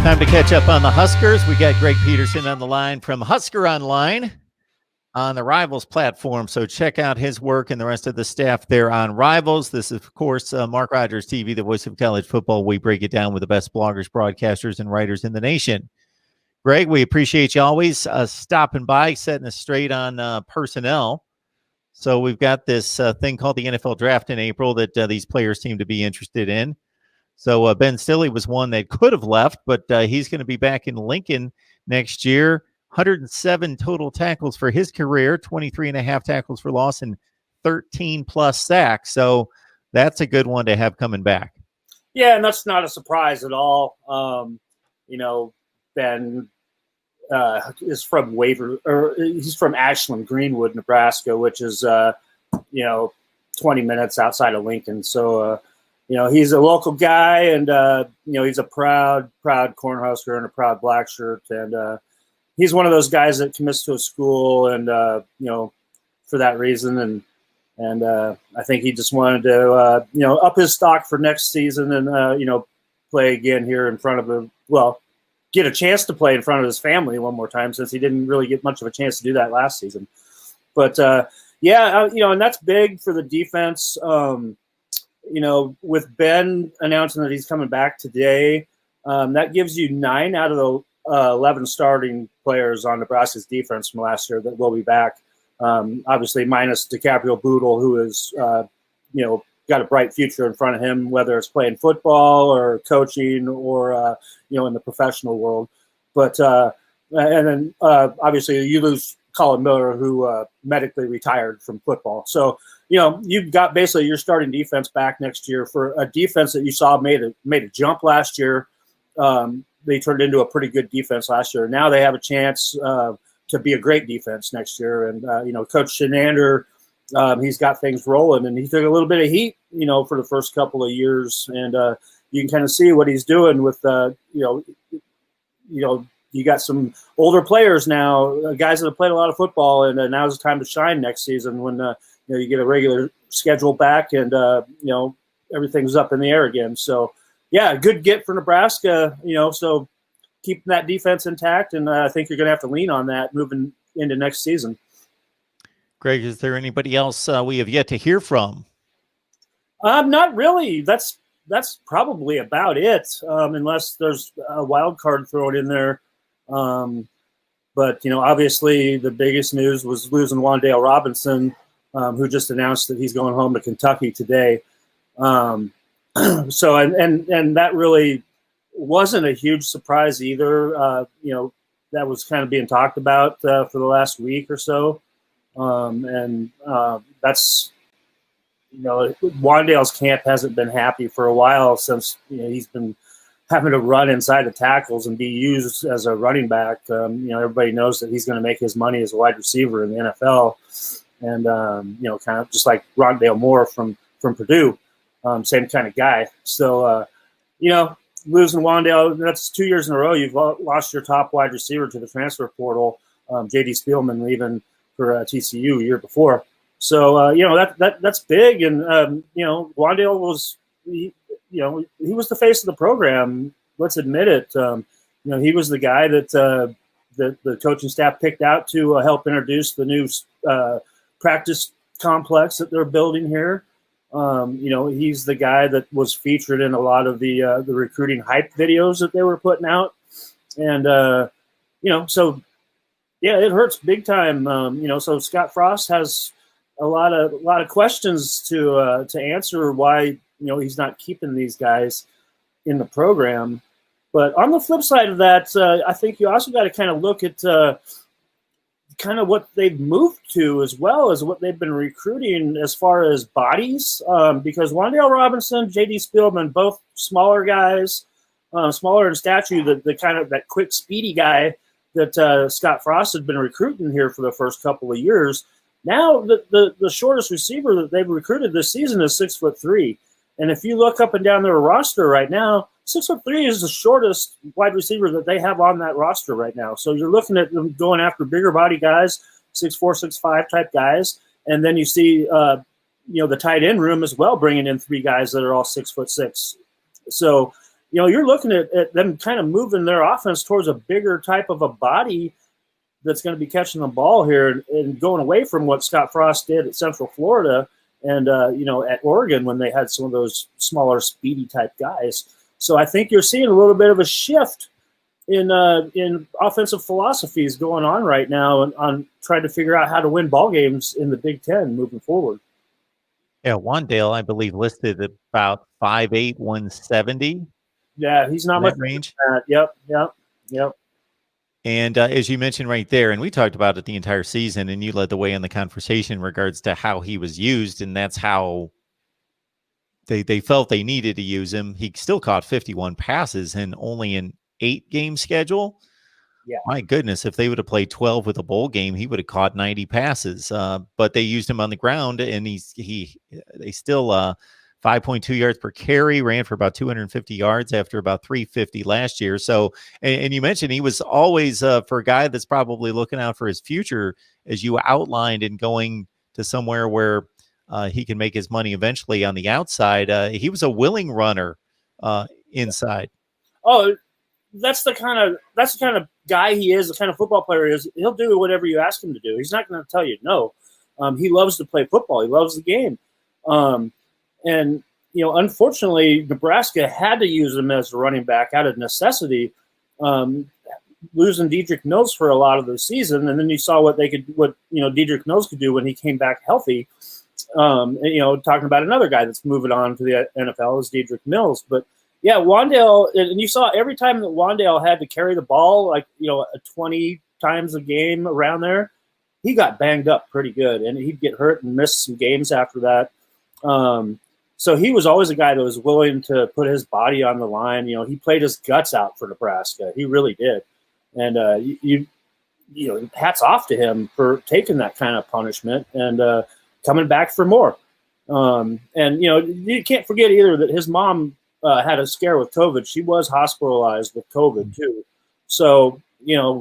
Time to catch up on the Huskers. We got Greg Peterson on the line from Husker Online on the Rivals platform. So check out his work and the rest of the staff there on Rivals. This is, of course, MarkRogersTV, the voice of college football. We break it down with the best bloggers, broadcasters, and writers in the nation. Greg, we appreciate you always stopping by, setting us straight on personnel. So we've got this thing called the NFL Draft in April that these players seem to be interested in. So Ben Stille was one that could have left, but he's going to be back in Lincoln next year. 107 total tackles for his career, 23.5 tackles for loss, and 13-plus sacks. So that's a good one to have coming back. Yeah, and that's not a surprise at all. Ben is from he's from Ashland, Greenwood, Nebraska, which is 20 minutes outside of Lincoln. So he's a local guy, and he's a proud Cornhusker and a proud black shirt, and he's one of those guys that commits to a school, and for that reason, and I think he just wanted to up his stock for next season, and play again here in front of him. Well, get a chance to play in front of his family one more time, since he didn't really get much of a chance to do that last season. But and that's big for the defense. With Ben announcing that he's coming back today, that gives you 9 out of the 11 starting players on Nebraska's defense from last year that will be back. Obviously, minus DiCaprio Boodle, who is, got a bright future in front of him, whether it's playing football or coaching or, in the professional world. But obviously, you lose Colin Miller, who medically retired from football. So, you've got basically your starting defense back next year for a defense that you saw made a jump last year. They turned into a pretty good defense last year. Now they have a chance to be a great defense next year. And, Coach Shenander, he's got things rolling, and he took a little bit of heat, for the first couple of years. And you can kind of see what he's doing with, you got some older players now, guys that have played a lot of football, and now's the time to shine next season when you get a regular schedule back, and everything's up in the air again. So, yeah, good get for Nebraska. So keeping that defense intact, and I think you're going to have to lean on that moving into next season. Greg, is there anybody else we have yet to hear from? Not really. That's probably about it, unless there's a wild card thrown in there. But obviously the biggest news was losing Wan'Dale Robinson, who just announced that he's going home to Kentucky today. So that really wasn't a huge surprise either. That was kind of being talked about for the last week or so. That's, Wan'Dale's camp hasn't been happy for a while, since he's been having to run inside the tackles and be used as a running back. Everybody knows that he's going to make his money as a wide receiver in the NFL, and kind of just like Rondale Moore from Purdue, same kind of guy. So losing Wan'Dale, that's 2 years in a row you've lost your top wide receiver to the transfer portal. J.D. Spielman leaving for TCU a year before. So, that's big. And, Wan'Dale was, he was the face of the program. Let's admit it. He was the guy that the coaching staff picked out to help introduce the new practice complex that they're building here. He's the guy that was featured in a lot of the recruiting hype videos that they were putting out. And, so, yeah, it hurts big time. So Scott Frost has a lot of questions to answer why, he's not keeping these guys in the program. But on the flip side of that, I think you also got to kind of look at kind of what they've moved to, as well as what they've been recruiting as far as bodies. Because Wan'Dale Robinson, J.D. Spielman, both smaller guys, smaller in stature, the kind of that quick, speedy guy that Scott Frost had been recruiting here for the first couple of years. Now the shortest receiver that they've recruited this season is 6'3", and if you look up and down their roster right now, 6'3" is the shortest wide receiver that they have on that roster right now. So you're looking at them going after bigger body guys, 6'4", 6'5" type guys, and then you see the tight end room as well, bringing in 3 guys that are all 6'6". So you're looking at them kind of moving their offense towards a bigger type of a body that's going to be catching the ball here and going away from what Scott Frost did at Central Florida and, at Oregon when they had some of those smaller, speedy type guys. So I think you're seeing a little bit of a shift in offensive philosophies going on right now on trying to figure out how to win ball games in the Big Ten moving forward. Yeah, Wan'Dale, I believe, listed at about 5'8", 170. Yeah, he's not much range. Yep. And as you mentioned right there, and we talked about it the entire season, and you led the way in the conversation in regards to how he was used, and that's how they felt they needed to use him. He still caught 51 passes in only an 8-game schedule. Yeah. My goodness, if they would have played 12 with a bowl game, he would have caught 90 passes. But they used him on the ground, and they still 5.2 yards per carry, ran for about 250 yards after about 350 last year. So, and you mentioned he was always for a guy that's probably looking out for his future, as you outlined, and going to somewhere where he can make his money eventually on the outside. He was a willing runner inside. Oh, that's the kind of guy he is, the kind of football player he is. He'll do whatever you ask him to do. He's not going to tell you no. He loves to play football. He loves the game. And, unfortunately, Nebraska had to use him as a running back out of necessity, losing Dedrick Mills for a lot of the season. And then you saw what Dedrick Mills could do when he came back healthy. Talking about another guy that's moving on to the NFL is Dedrick Mills. But, yeah, Wan'Dale, and you saw every time that Wan'Dale had to carry the ball, 20 times a game around there, he got banged up pretty good. And he'd get hurt and miss some games after that. So he was always a guy that was willing to put his body on the line. He played his guts out for Nebraska. He really did. And hats off to him for taking that kind of punishment and coming back for more. You can't forget either that his mom had a scare with COVID. She was hospitalized with COVID too. So,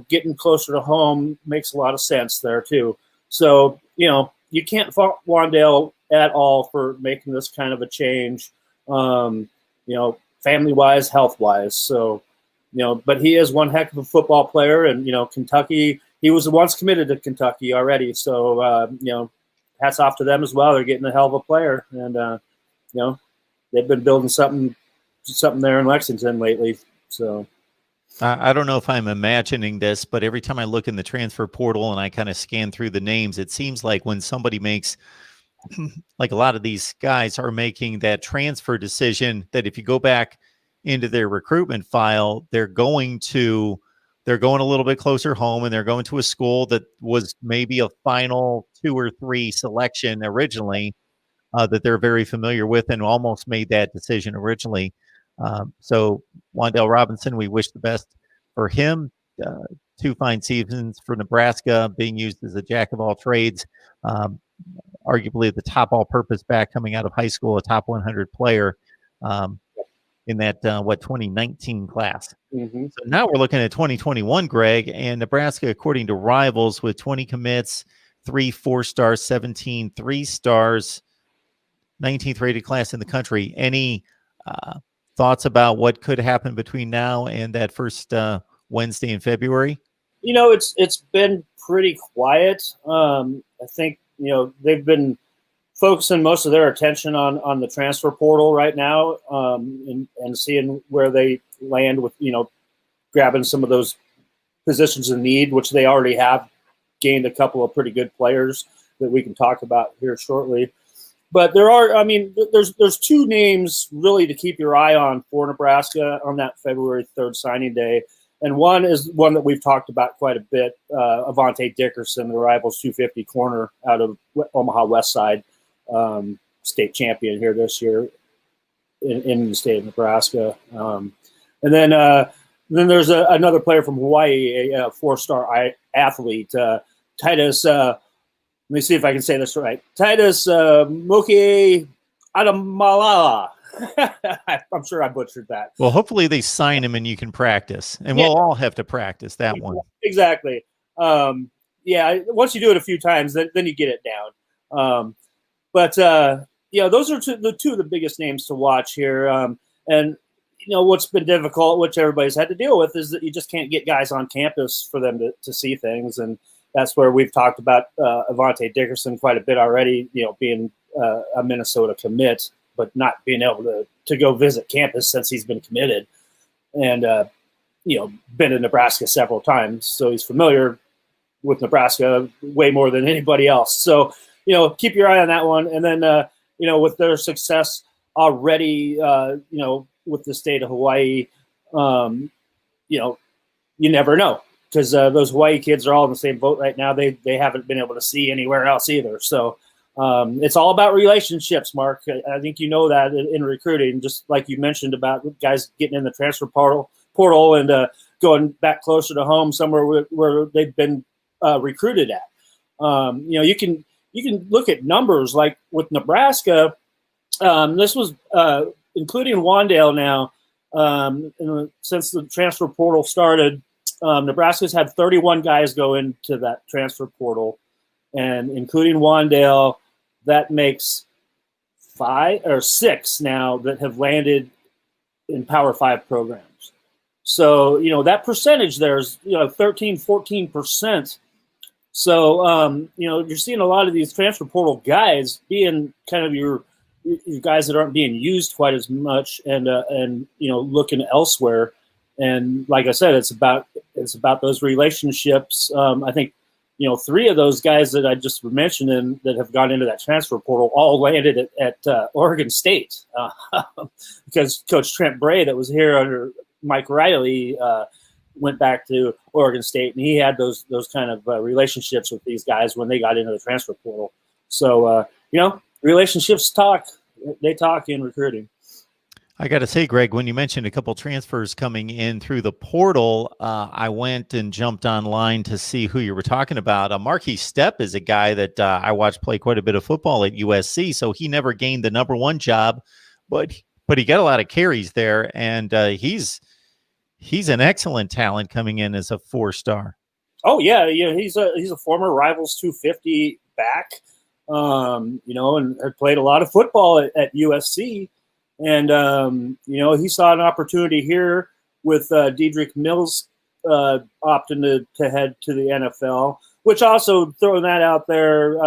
getting closer to home makes a lot of sense there too. So, you can't fault Wan'Dale at all for making this kind of a change, family-wise, health-wise. So, but he is one heck of a football player. And, Kentucky, he was once committed to Kentucky already. So, hats off to them as well. They're getting a hell of a player. And, they've been building something there in Lexington lately. So I don't know if I'm imagining this, but every time I look in the transfer portal and I kind of scan through the names, it seems like when somebody makes, like a lot of these guys are making that transfer decision, that if you go back into their recruitment file, they're going a little bit closer home, and they're going to a school that was maybe a final 2 or 3 selection originally, that they're very familiar with and almost made that decision originally. So Wan'Dale Robinson, we wish the best for him. 2 fine seasons for Nebraska, being used as a jack of all trades, arguably the top all-purpose back coming out of high school, a top 100 player in that 2019 class. Mm-hmm. So now we're looking at 2021, Greg, and Nebraska, according to Rivals, with 20 commits, 3 4-stars, 17 3-stars, 19th rated class in the country. Any thoughts about what could happen between now and that first Wednesday in February? It's been pretty quiet. I think, they've been focusing most of their attention on the transfer portal right now, and seeing where they land with, grabbing some of those positions in need, which they already have gained a couple of pretty good players that we can talk about here shortly. But there's 2 names really to keep your eye on for Nebraska on that February 3rd signing day. And one is one that we've talked about quite a bit, Avante Dickerson, the Rivals 250 corner out of Omaha West Side, state champion here this year in the state of Nebraska. And then there's another player from Hawaii, a 4-star athlete, Titus. Let me see if I can say this right. Titus Moke Adamalala. I'm sure I butchered that. Well, hopefully they sign him and you can practice. And we'll all have to practice that one. Exactly. Once you do it a few times, then you get it down. Those are the 2 of the biggest names to watch here. And, what's been difficult, which everybody's had to deal with, is that you just can't get guys on campus for them to see things. And that's where we've talked about Avante Dickerson quite a bit already, being a Minnesota commit, but not being able to go visit campus since he's been committed. And, been in Nebraska several times. So he's familiar with Nebraska way more than anybody else. So, keep your eye on that one. And then, with their success already, with the state of Hawaii, you never know, because those Hawaii kids are all in the same boat right now. They haven't been able to see anywhere else either. So it's all about relationships, Mark. I think you know that in recruiting, just like you mentioned about guys getting in the transfer portal and going back closer to home, somewhere where they've been recruited at. You can look at numbers like with Nebraska. This was including Wan'Dale now. Since the transfer portal started, Nebraska's had 31 guys go into that transfer portal, and including Wan'Dale, that makes 5 or 6 now that have landed in Power 5 programs. So, that percentage there is, 13, 14%. So, you're seeing a lot of these transfer portal guys being kind of your guys that aren't being used quite as much and looking elsewhere. And like I said, it's about those relationships. I think, 3 of those guys that I just mentioned that have gone into that transfer portal all landed at Oregon State because Coach Trent Bray, that was here under Mike Riley, went back to Oregon State, and he had those kind of relationships with these guys when they got into the transfer portal. So, relationships talk. They talk in recruiting. I got to say, Greg, when you mentioned a couple transfers coming in through the portal, I went and jumped online to see who you were talking about. Markey Stepp is a guy that I watched play quite a bit of football at USC, so he never gained the number 1 job, but he got a lot of carries there, and he's an excellent talent coming in as a 4-star. Oh yeah, he's a former Rivals 250 back, and had played a lot of football at USC. And, he saw an opportunity here with Dedrick Mills opting to head to the NFL, which also, throwing that out there,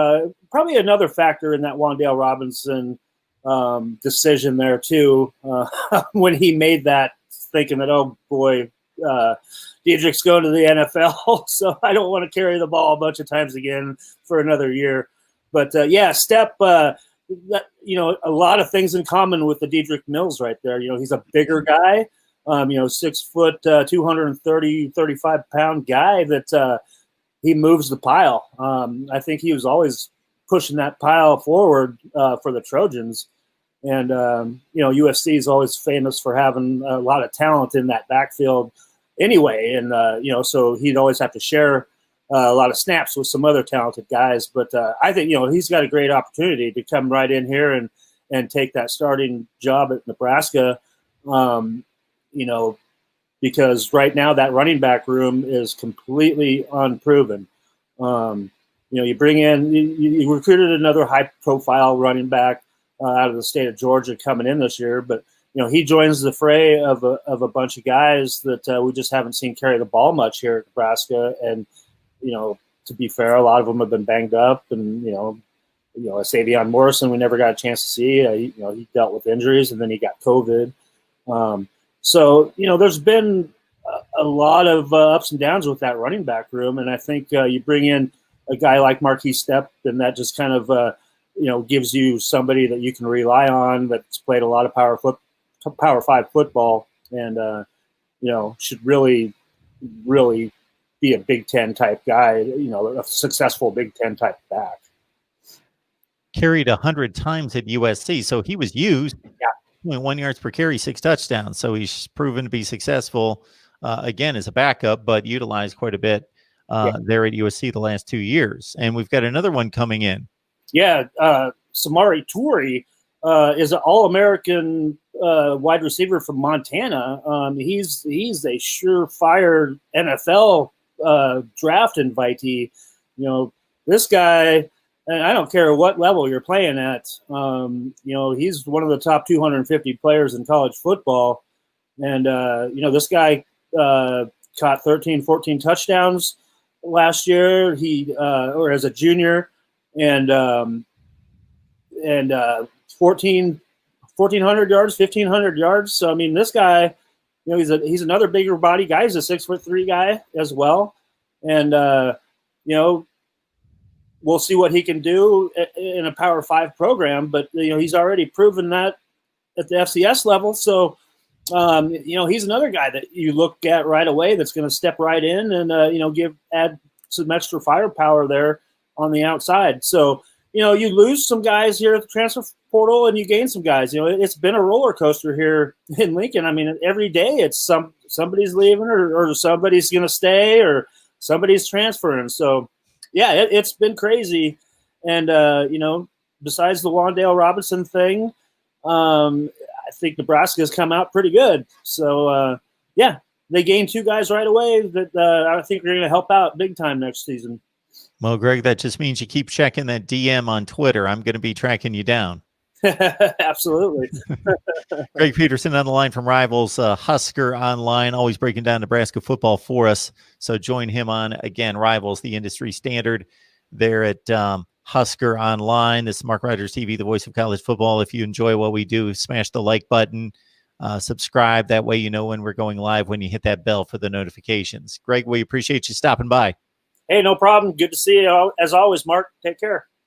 probably another factor in that Wan'Dale Robinson decision there, too, when he made that, thinking that, oh, boy, Dedrick's going to the NFL, so I don't want to carry the ball a bunch of times again for another year. But, Stepp, a lot of things in common with the Dedrick Mills right there. He's a bigger guy, 6 foot, 230, 35 pound guy that he moves the pile. I think he was always pushing that pile forward for the Trojans. And, USC is always famous for having a lot of talent in that backfield anyway. And, so he'd always have to share a lot of snaps with some other talented guys. But I think, he's got a great opportunity to come right in here and take that starting job at Nebraska, because right now that running back room is completely unproven. You bring in, you recruited another high-profile running back out of the state of Georgia coming in this year, but he joins the fray of a bunch of guys that we just haven't seen carry the ball much here at Nebraska. And to be fair, a lot of them have been banged up, and Savion Morrison we never got a chance to see. He dealt with injuries, and then he got COVID. So there's been a lot of ups and downs with that running back room, and I think you bring in a guy like Markey Stepp, and that just kind of gives you somebody that you can rely on that's played a lot of Power 5 football, and should really be a Big Ten type guy, a successful Big Ten type back. Carried 100 times at USC, so he was used. Yeah. 1 yards per carry, 6 touchdowns. So he's proven to be successful again as a backup, but utilized quite a bit there at USC the last 2 years. And we've got another one coming in. Yeah, Samori Toure is an All-American wide receiver from Montana. He's a surefire NFL draft invitee. This guy, and I don't care what level you're playing at, he's one of the top 250 players in college football. And, this guy caught 13, 14 touchdowns last year. Or as a junior, and 1,400 yards, 1,500 yards. So, I mean, this guy, he's another bigger body guy. He's a 6'3" guy as well. And, we'll see what he can do in a Power 5 program, but he's already proven that at the FCS level. So, he's another guy that you look at right away that's going to step right in and add some extra firepower there on the outside. So, you lose some guys here at the transfer portal and you gain some guys. It's been a roller coaster here in Lincoln. I mean, every day it's somebody's leaving or somebody's going to stay or somebody's transferring. So, yeah, it's been crazy. And, besides the Wan'Dale Robinson thing, I think Nebraska's come out pretty good. So, they gained 2 guys right away that I think are going to help out big time next season. Well, Greg, that just means you keep checking that DM on Twitter. I'm going to be tracking you down. Absolutely. Greg Peterson on the line from Rivals, Husker Online, always breaking down Nebraska football for us. So join him on, again, Rivals, the industry standard there at Husker Online. This is MarkRogersTV, the voice of college football. If you enjoy what we do, smash the like button, subscribe. That way you know when we're going live, when you hit that bell for the notifications. Greg, we appreciate you stopping by. Hey, no problem. Good to see you as always, Mark. Take care.